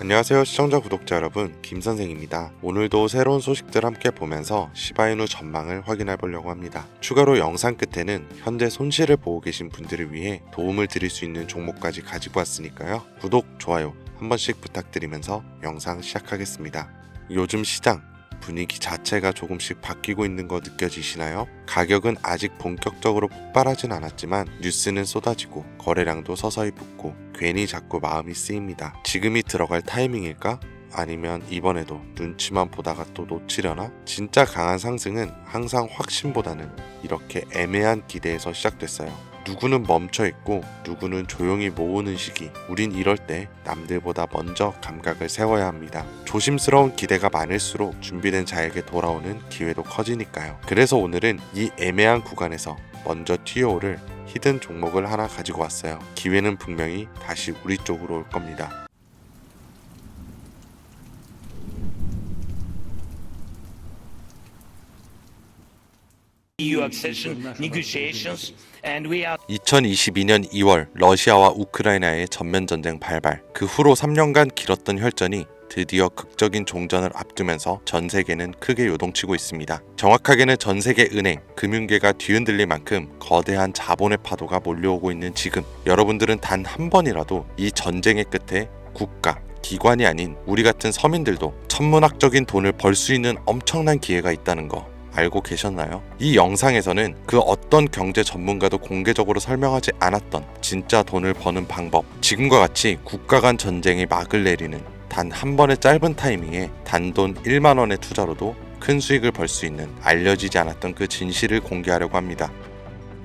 안녕하세요 시청자 구독자 여러분, 김선생입니다. 오늘도 새로운 소식들 함께 보면서 시바이누 전망을 확인해 보려고 합니다. 추가로 영상 끝에는 현재 손실을 보고 계신 분들을 위해 도움을 드릴 수 있는 종목까지 가지고 왔으니까요. 구독, 좋아요 한 번씩 부탁드리면서 영상 시작하겠습니다. 요즘 시장 분위기 자체가 조금씩 바뀌고 있는 거 느껴지시나요? 가격은 아직 본격적으로 폭발하진 않았지만 뉴스는 쏟아지고 거래량도 서서히 붙고 괜히 자꾸 마음이 쓰입니다. 지금이 들어갈 타이밍일까? 아니면 이번에도 눈치만 보다가 또 놓치려나? 진짜 강한 상승은 항상 확신보다는 이렇게 애매한 기대에서 시작됐어요. 누구는 멈춰있고 누구는 조용히 모으는 시기. 우린 이럴 때 남들보다 먼저 감각을 세워야 합니다. 조심스러운 기대가 많을수록 준비된 자에게 돌아오는 기회도 커지니까요. 그래서 오늘은 이 애매한 구간에서 먼저 튀어오를 히든 종목을 하나 가지고 왔어요. 기회는 분명히 다시 우리 쪽으로 올 겁니다. EU accession negotiations, and we are 2022년 2월 러시아와 우크라이나의 전면전쟁 발발, 그 후로 3년간 길었던 혈전이 드디어 극적인 종전을 앞두면서 전 세계는 크게 요동치고 있습니다. 정확하게는 전 세계 은행, 금융계가 뒤흔들릴 만큼 거대한 자본의 파도가 몰려오고 있는 지금, 여러분들은 단 한 번이라도 이 전쟁의 끝에 국가, 기관이 아닌 우리 같은 서민들도 천문학적인 돈을 벌 수 있는 엄청난 기회가 있다는 거 알고 계셨나요? 이 영상에서는 그 어떤 경제 전문가도 공개적으로 설명하지 않았던 진짜 돈을 버는 방법, 지금과 같이 국가 간 전쟁에 막을 내리는 단 한 번의 짧은 타이밍에 단돈 1만 원의 투자로도 큰 수익을 벌 수 있는 알려지지 않았던 그 진실을 공개하려고 합니다.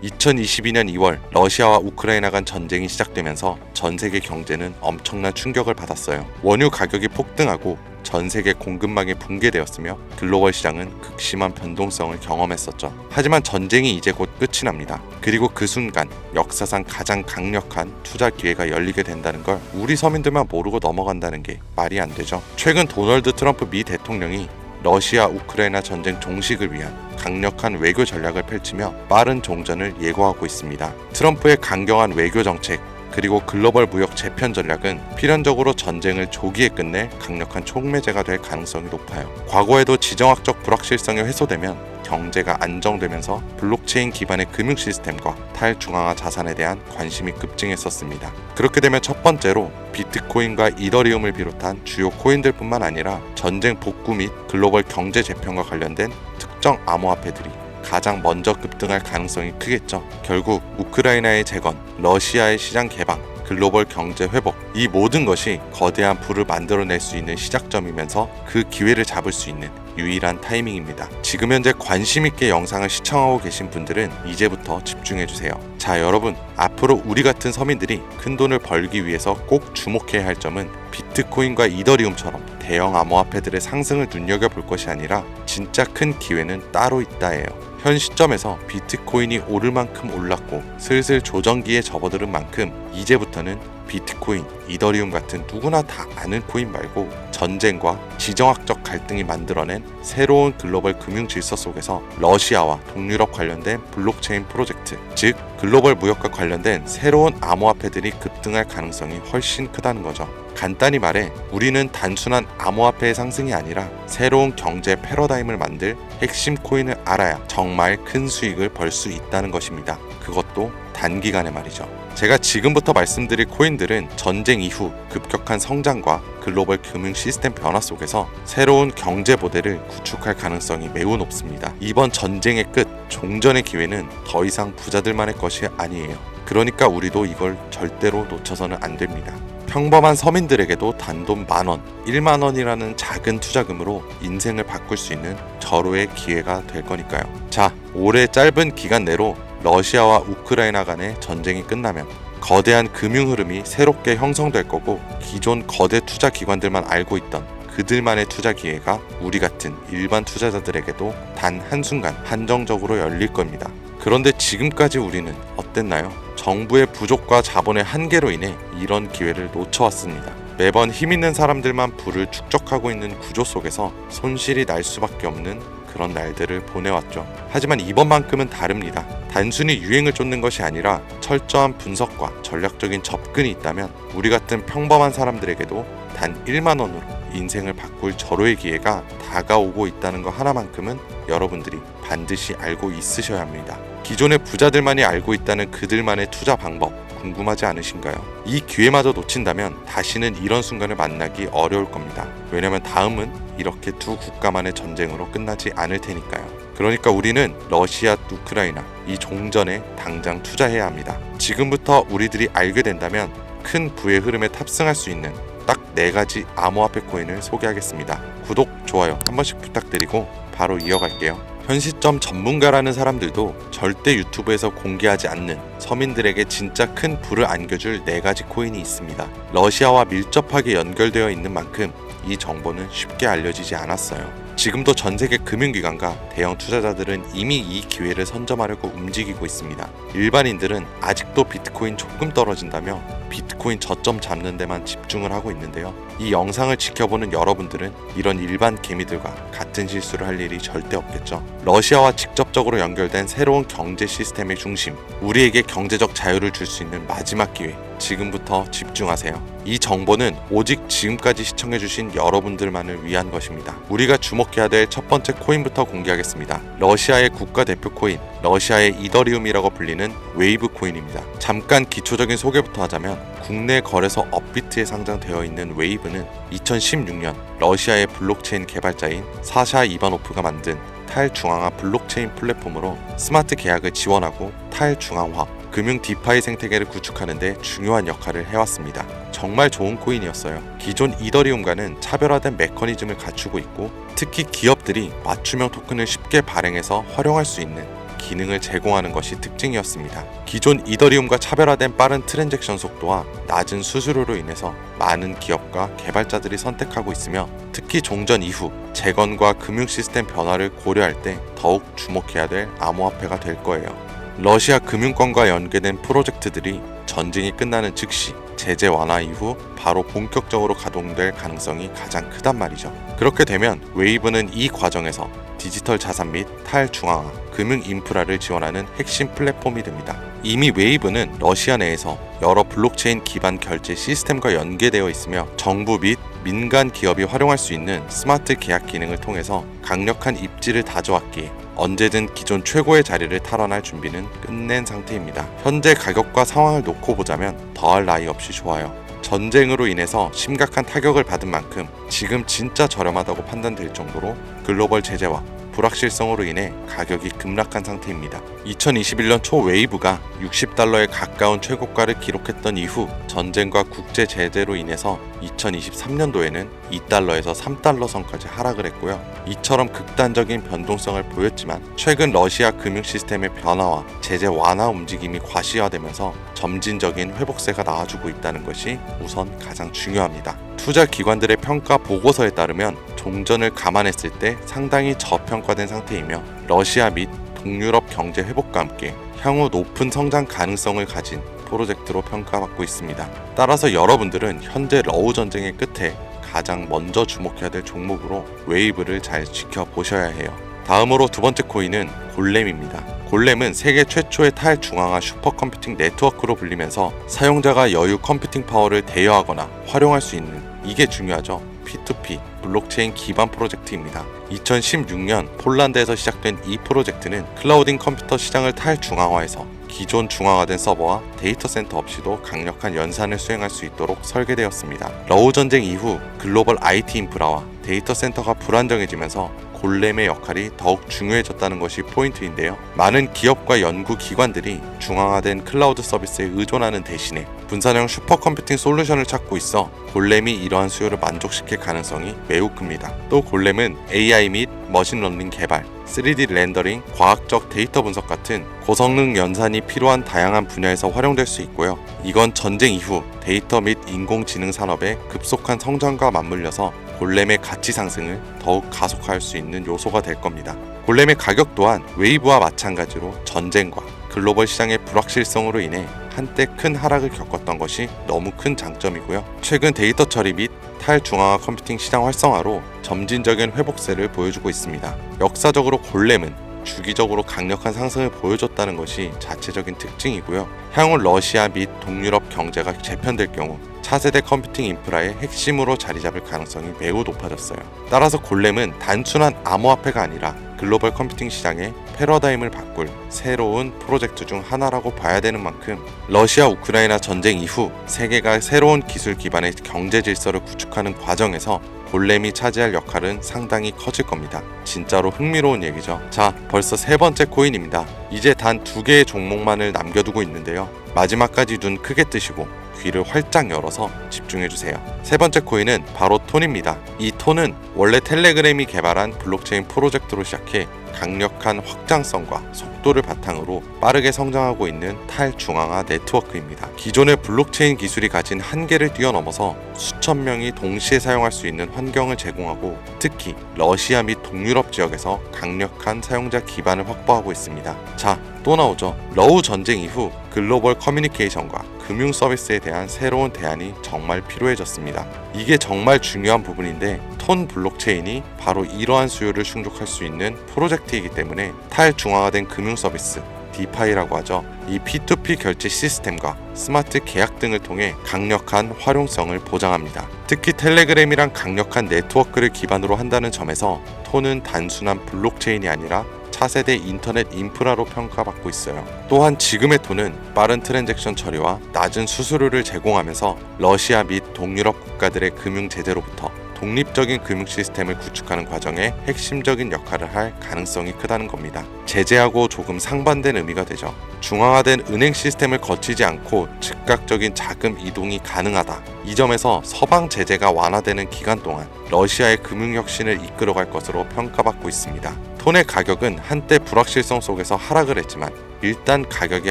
2022년 2월 러시아와 우크라이나 간 전쟁이 시작되면서 전 세계 경제는 엄청난 충격을 받았어요. 원유 가격이 폭등하고 전 세계 공급망이 붕괴되었으며 글로벌 시장은 극심한 변동성을 경험했었죠. 하지만 전쟁이 이제 곧 끝이 납니다. 그리고 그 순간 역사상 가장 강력한 투자 기회가 열리게 된다는 걸 우리 서민들만 모르고 넘어간다는 게 말이 안 되죠. 최근 도널드 트럼프 미 대통령이 러시아 우크라이나 전쟁 종식을 위한 강력한 외교 전략을 펼치며 빠른 종전을 예고하고 있습니다. 트럼프의 강경한 외교 정책 그리고 글로벌 무역 재편 전략은 필연적으로 전쟁을 조기에 끝낼 강력한 촉매제가 될 가능성이 높아요. 과거에도 지정학적 불확실성이 해소되면 경제가 안정되면서 블록체인 기반의 금융 시스템과 탈중앙화 자산에 대한 관심이 급증했었습니다. 그렇게 되면 첫 번째로 비트코인과 이더리움을 비롯한 주요 코인들뿐만 아니라 전쟁 복구 및 글로벌 경제 재편과 관련된 특정 암호화폐들이 가장 먼저 급등할 가능성이 크겠죠. 결국 우크라이나의 재건, 러시아의 시장 개방, 글로벌 경제 회복, 이 모든 것이 거대한 부를 만들어낼 수 있는 시작점이면서 그 기회를 잡을 수 있는 유일한 타이밍입니다. 지금 현재 관심 있게 영상을 시청하고 계신 분들은 이제부터 집중해주세요. 자, 여러분, 앞으로 우리 같은 서민들이 큰 돈을 벌기 위해서 꼭 주목해야 할 점은 비트코인과 이더리움처럼 대형 암호화폐들의 상승을 눈여겨볼 것이 아니라 진짜 큰 기회는 따로 있다예요. 현 시점에서 비트코인이 오를 만큼 올랐고 슬슬 조정기에 접어드는 만큼 이제부터는 비트코인, 이더리움 같은 누구나 다 아는 코인 말고 전쟁과 지정학적 갈등이 만들어낸 새로운 글로벌 금융 질서 속에서 러시아와 동유럽 관련된 블록체인 프로젝트, 즉 글로벌 무역과 관련된 새로운 암호화폐들이 급등할 가능성이 훨씬 크다는 거죠. 간단히 말해 우리는 단순한 암호화폐의 상승이 아니라 새로운 경제 패러다임을 만들 핵심 코인을 알아야 정말 큰 수익을 벌 수 있다는 것입니다. 그것도 단기간에 말이죠. 제가 지금부터 말씀드릴 코인들은 전쟁 이후 급격한 성장과 글로벌 금융 시스템 변화 속에서 새로운 경제 모델을 구축할 가능성이 매우 높습니다. 이번 전쟁의 끝, 종전의 기회는 더 이상 부자들만의 것이 아니에요. 그러니까 우리도 이걸 절대로 놓쳐서는 안 됩니다. 평범한 서민들에게도 단돈 10,000원, 10,000원이라는 작은 투자금으로 인생을 바꿀 수 있는 절호의 기회가 될 거니까요. 자, 올해 짧은 기간 내로 러시아와 우크라이나 간의 전쟁이 끝나면 거대한 금융 흐름이 새롭게 형성될 거고 기존 거대 투자 기관들만 알고 있던 그들만의 투자 기회가 우리 같은 일반 투자자들에게도 단 한순간 한정적으로 열릴 겁니다. 그런데 지금까지 우리는 어땠나요? 정부의 부족과 자본의 한계로 인해 이런 기회를 놓쳐왔습니다. 매번 힘있는 사람들만 부를 축적하고 있는 구조 속에서 손실이 날 수밖에 없는 그런 날들을 보내왔죠. 하지만 이번만큼은 다릅니다. 단순히 유행을 쫓는 것이 아니라 철저한 분석과 전략적인 접근이 있다면 우리 같은 평범한 사람들에게도 단 1만 원으로 인생을 바꿀 절호의 기회가 다가오고 있다는 것 하나만큼은 여러분들이 반드시 알고 있으셔야 합니다. 기존의 부자들만이 알고 있다는 그들만의 투자 방법 궁금하지 않으신가요? 이 기회마저 놓친다면 다시는 이런 순간을 만나기 어려울 겁니다. 왜냐면 다음은 이렇게 두 국가만의 전쟁으로 끝나지 않을 테니까요. 그러니까 우리는 러시아, 우크라이나 이 종전에 당장 투자해야 합니다. 지금부터 우리들이 알게 된다면 큰 부의 흐름에 탑승할 수 있는 딱 4가지 암호화폐 코인을 소개하겠습니다. 구독, 좋아요 한 번씩 부탁드리고 바로 이어갈게요. 현 시점 전문가라는 사람들도 절대 유튜브에서 공개하지 않는 서민들에게 진짜 큰 부를 안겨줄 4가지 코인이 있습니다. 러시아와 밀접하게 연결되어 있는 만큼 이 정보는 쉽게 알려지지 않았어요. 지금도 전 세계 금융기관과 대형 투자자들은 이미 이 기회를 선점하려고 움직이고 있습니다. 일반인들은 아직도 비트코인 조금 떨어진다며 비트코인 저점 잡는 데만 집중을 하고 있는데요. 이 영상을 지켜보는 여러분들은 이런 일반 개미들과 같은 실수를 할 일이 절대 없겠죠. 러시아와 직접적으로 연결된 새로운 경제 시스템의 중심, 우리에게 경제적 자유를 줄 수 있는 마지막 기회, 지금부터 집중하세요. 이 정보는 오직 지금까지 시청해주신 여러분들만을 위한 것입니다. 우리가 주목해야 될 첫 번째 코인부터 공개하겠습니다. 러시아의 국가대표 코인, 러시아의 이더리움이라고 불리는 웨이브 코인입니다. 잠깐 기초적인 소개부터 하자면 국내 거래소 업비트에 상장되어 있는 웨이브는 2016년 러시아의 블록체인 개발자인 사샤 이바노프가 만든 탈중앙화 블록체인 플랫폼으로 스마트 계약을 지원하고 탈중앙화 금융 디파이 생태계를 구축하는 데 중요한 역할을 해왔습니다. 정말 좋은 코인이었어요. 기존 이더리움과는 차별화된 메커니즘을 갖추고 있고 특히 기업들이 맞춤형 토큰을 쉽게 발행해서 활용할 수 있는 기능을 제공하는 것이 특징이었습니다. 기존 이더리움과 차별화된 빠른 트랜잭션 속도와 낮은 수수료로 인해서 많은 기업과 개발자들이 선택하고 있으며 특히 종전 이후 재건과 금융 시스템 변화를 고려할 때 더욱 주목해야 될 암호화폐가 될 거예요. 러시아 금융권과 연계된 프로젝트들이 전쟁이 끝나는 즉시 제재 완화 이후 바로 본격적으로 가동될 가능성이 가장 크단 말이죠. 그렇게 되면 웨이브는 이 과정에서 디지털 자산 및 탈중앙화, 금융 인프라를 지원하는 핵심 플랫폼이 됩니다. 이미 웨이브는 러시아 내에서 여러 블록체인 기반 결제 시스템과 연계되어 있으며 정부 및 민간 기업이 활용할 수 있는 스마트 계약 기능을 통해서 강력한 입지를 다져왔기에 언제든 기존 최고의 자리를 탈환할 준비는 끝낸 상태입니다. 현재 가격과 상황을 놓고 보자면 더할 나위 없이 좋아요. 전쟁으로 인해서 심각한 타격을 받은 만큼 지금 진짜 저렴하다고 판단될 정도로 글로벌 제재와 불확실성으로 인해 가격이 급락한 상태입니다. 2021년 초 웨이브가 $60에 가까운 최고가를 기록했던 이후 전쟁과 국제 제재로 인해서 2023년도에는 $2에서 $3 선까지 하락을 했고요. 이처럼 극단적인 변동성을 보였지만 최근 러시아 금융 시스템의 변화와 제재 완화 움직임이 과시화되면서 점진적인 회복세가 나와주고 있다는 것이 우선 가장 중요합니다. 투자 기관들의 평가 보고서에 따르면 종전을 감안했을 때 상당히 저평가된 상태이며 러시아 및 동유럽 경제 회복과 함께 향후 높은 성장 가능성을 가진 프로젝트로 평가받고 있습니다. 따라서 여러분들은 현재 러우 전쟁의 끝에 가장 먼저 주목해야 될 종목으로 웨이브를 잘 지켜보셔야 해요. 다음으로 두 번째 코인은 골렘입니다. 골렘은 세계 최초의 탈중앙화 슈퍼컴퓨팅 네트워크로 불리면서 사용자가 여유 컴퓨팅 파워를 대여하거나 활용할 수 있는, 이게 중요하죠, P2P 블록체인 기반 프로젝트입니다. 2016년 폴란드에서 시작된 이 프로젝트는 클라우딩 컴퓨터 시장을 탈중앙화해서 기존 중앙화된 서버와 데이터 센터 없이도 강력한 연산을 수행할 수 있도록 설계되었습니다. 러우 전쟁 이후 글로벌 IT 인프라와 데이터 센터가 불안정해지면서 골렘의 역할이 더욱 중요해졌다는 것이 포인트인데요. 많은 기업과 연구기관들이 중앙화된 클라우드 서비스에 의존하는 대신에 분산형 슈퍼컴퓨팅 솔루션을 찾고 있어 골렘이 이러한 수요를 만족시킬 가능성이 매우 큽니다. 또 골렘은 AI 및 머신러닝 개발, 3D 렌더링, 과학적 데이터 분석 같은 고성능 연산이 필요한 다양한 분야에서 활용될 수 있고요. 이건 전쟁 이후 데이터 및 인공지능 산업의 급속한 성장과 맞물려서 골렘의 가치 상승을 더욱 가속화할 수 있는 요소가 될 겁니다. 골렘의 가격 또한 웨이브와 마찬가지로 전쟁과 글로벌 시장의 불확실성으로 인해 한때 큰 하락을 겪었던 것이 너무 큰 장점이고요. 최근 데이터 처리 및 탈중앙화 컴퓨팅 시장 활성화로 점진적인 회복세를 보여주고 있습니다. 역사적으로 골렘은 주기적으로 강력한 상승을 보여줬다는 것이 자체적인 특징이고요. 향후 러시아 및 동유럽 경제가 재편될 경우 차세대 컴퓨팅 인프라의 핵심으로 자리 잡을 가능성이 매우 높아졌어요. 따라서 골렘은 단순한 암호화폐가 아니라 글로벌 컴퓨팅 시장의 패러다임을 바꿀 새로운 프로젝트 중 하나라고 봐야 되는 만큼 러시아 우크라이나 전쟁 이후 세계가 새로운 기술 기반의 경제 질서를 구축하는 과정에서 골렘이 차지할 역할은 상당히 커질 겁니다. 진짜로 흥미로운 얘기죠. 자, 벌써 세 번째 코인입니다. 이제 단 2개의 종목만을 남겨두고 있는데요. 마지막까지 눈 크게 뜨시고 귀를 활짝 열어서 집중해주세요. 세 번째 코인은 바로 톤입니다. 이 톤은 원래 텔레그램이 개발한 블록체인 프로젝트로 시작해 강력한 확장성과 속도를 바탕으로 빠르게 성장하고 있는 탈중앙화 네트워크입니다. 기존의 블록체인 기술이 가진 한계를 뛰어넘어서 수천 명이 동시에 사용할 수 있는 환경을 제공하고 특히 러시아 및 동유럽 지역에서 강력한 사용자 기반을 확보하고 있습니다. 자, 또 나오죠. 러우 전쟁 이후 글로벌 커뮤니케이션과 금융 서비스에 대한 새로운 대안이 정말 필요해졌습니다. 이게 정말 중요한 부분인데 톤 블록체인이 바로 이러한 수요를 충족할 수 있는 프로젝트이기 때문에 탈중앙화된 금융 서비스 디파이라고 하죠. 이 P2P 결제 시스템과 스마트 계약 등을 통해 강력한 활용성을 보장합니다. 특히 텔레그램이란 강력한 네트워크를 기반으로 한다는 점에서 톤은 단순한 블록체인이 아니라 차세대 인터넷 인프라로 평가받고 있어요. 또한 지금의 톤은 빠른 트랜잭션 처리와 낮은 수수료를 제공하면서 러시아 및 동유럽 국가들의 금융 제재로부터 독립적인 금융 시스템을 구축하는 과정에 핵심적인 역할을 할 가능성이 크다는 겁니다. 제재하고 조금 상반된 의미가 되죠. 중앙화된 은행 시스템을 거치지 않고 즉각적인 자금 이동이 가능하다. 이 점에서 서방 제재가 완화되는 기간 동안 러시아의 금융혁신을 이끌어갈 것으로 평가받고 있습니다. 톤의 가격은 한때 불확실성 속에서 하락을 했지만 일단 가격이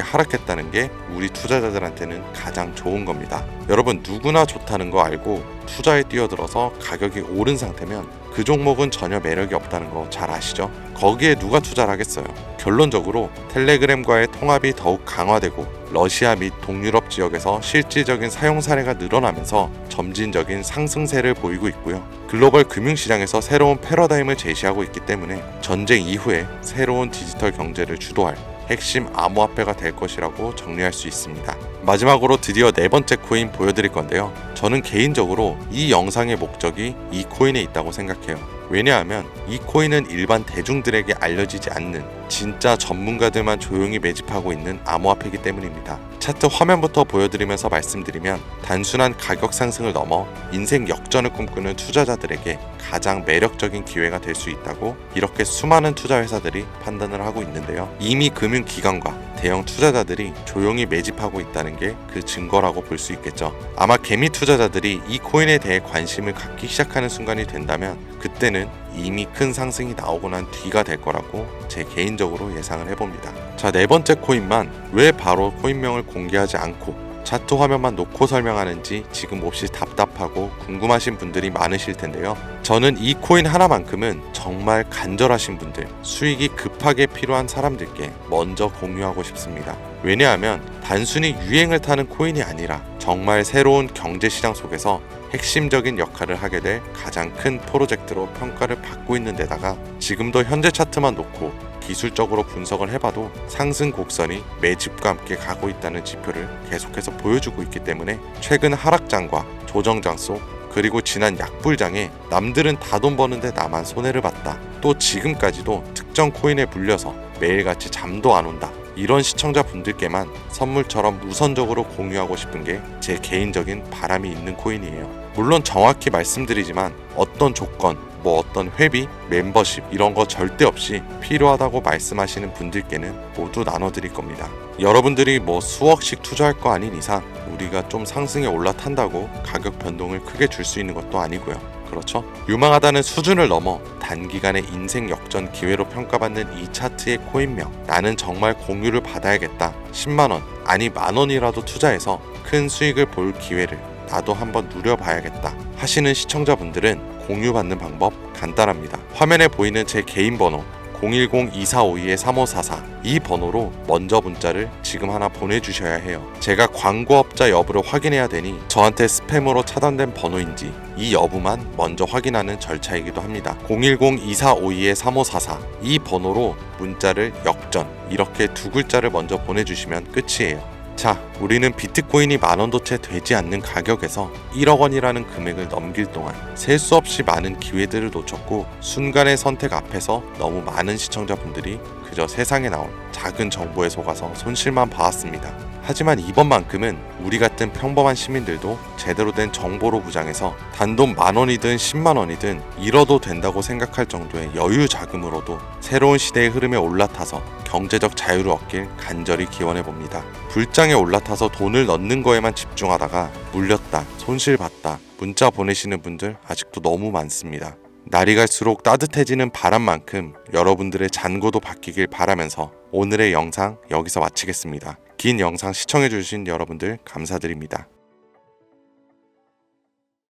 하락했다는 게 우리 투자자들한테는 가장 좋은 겁니다. 여러분 누구나 좋다는 거 알고 투자에 뛰어들어서 가격이 오른 상태면 그 종목은 전혀 매력이 없다는 거 잘 아시죠? 거기에 누가 투자를 하겠어요? 결론적으로 텔레그램과의 통합이 더욱 강화되고 러시아 및 동유럽 지역에서 실질적인 사용 사례가 늘어나면서 점진적인 상승세를 보이고 있고요. 글로벌 금융시장에서 새로운 패러다임을 제시하고 있기 때문에 전쟁 이후에 새로운 디지털 경제를 주도할 핵심 암호화폐가 될 것이라고 정리할 수 있습니다. 마지막으로 드디어 네 번째 코인 보여드릴 건데요. 저는 개인적으로 이 영상의 목적이 이 코인에 있다고 생각해요. 왜냐하면 이 코인은 일반 대중들에게 알려지지 않는 진짜 전문가들만 조용히 매집하고 있는 암호화폐이기 때문입니다. 차트 화면부터 보여드리면서 말씀드리면 단순한 가격 상승을 넘어 인생 역전을 꿈꾸는 투자자들에게 가장 매력적인 기회가 될 수 있다고 이렇게 수많은 투자 회사들이 판단을 하고 있는데요. 이미 금융기관과 대형 투자자들이 조용히 매집하고 있다는 게 그 증거라고 볼 수 있겠죠. 아마 개미 투자자들이 이 코인에 대해 관심을 갖기 시작하는 순간이 된다면 그때는 이미 큰 상승이 나오고 난 뒤가 될 거라고 제 개인적으로 예상을 해봅니다. 자, 네 번째 코인만 왜 바로 코인명을 공개하지 않고 차트 화면만 놓고 설명하는지 지금 몹시 답답하고 궁금하신 분들이 많으실 텐데요. 저는 이 코인 하나만큼은 정말 간절하신 분들, 수익이 급하게 필요한 사람들께 먼저 공유하고 싶습니다. 왜냐하면 단순히 유행을 타는 코인이 아니라 정말 새로운 경제시장 속에서 핵심적인 역할을 하게 될 가장 큰 프로젝트로 평가를 받고 있는 데다가 지금도 현재 차트만 놓고 기술적으로 분석을 해봐도 상승 곡선이 매집과 함께 가고 있다는 지표를 계속해서 보여주고 있기 때문에 최근 하락장과 조정장 속 그리고 지난 약불장에 남들은 다 돈 버는데 나만 손해를 봤다. 또 지금까지도 특정 코인에 물려서 매일같이 잠도 안 온다. 이런 시청자분들께만 선물처럼 우선적으로 공유하고 싶은 게 제 개인적인 바람이 있는 코인이에요. 물론 정확히 말씀드리지만 어떤 조건, 어떤 회비, 멤버십 이런 거 절대 없이 필요하다고 말씀하시는 분들께는 모두 나눠드릴 겁니다. 여러분들이 수억씩 투자할 거 아닌 이상 우리가 좀 상승에 올라탄다고 가격 변동을 크게 줄 수 있는 것도 아니고요. 그렇죠? 유망하다는 수준을 넘어 단기간의 인생 역전 기회로 평가받는 이 차트의 코인명, 나는 정말 공유를 받아야겠다. 10만원 아니 만원이라도 투자해서 큰 수익을 볼 기회를 나도 한번 누려봐야겠다 하시는 시청자분들은 공유받는 방법 간단합니다. 화면에 보이는 제 개인 번호 010-2452-3544 이 번호로 먼저 문자를 지금 하나 보내주셔야 해요. 제가 광고업자 여부를 확인해야 되니 저한테 스팸으로 차단된 번호인지 이 여부만 먼저 확인하는 절차이기도 합니다. 010-2452-3544 이 번호로 문자를 역전 이렇게 두 글자를 먼저 보내주시면 끝이에요. 자, 우리는 비트코인이 만원도 채 되지 않는 가격에서 1억 원이라는 금액을 넘길 동안 셀 수 없이 많은 기회들을 놓쳤고 순간의 선택 앞에서 너무 많은 시청자분들이 그저 세상에 나온 작은 정보에 속아서 손실만 봐왔습니다. 하지만 이번만큼은 우리 같은 평범한 시민들도 제대로 된 정보로 구장해서 단돈 만원이든 10만원이든 잃어도 된다고 생각할 정도의 여유 자금으로도 새로운 시대의 흐름에 올라타서 경제적 자유를 얻길 간절히 기원해봅니다. 불장에 올라타서 돈을 넣는 거에만 집중하다가 물렸다, 손실봤다 문자 보내시는 분들 아직도 너무 많습니다. 날이 갈수록 따뜻해지는 바람만큼 여러분들의 잔고도 바뀌길 바라면서 오늘의 영상 여기서 마치겠습니다. 긴 영상 시청해주신 여러분들 감사드립니다.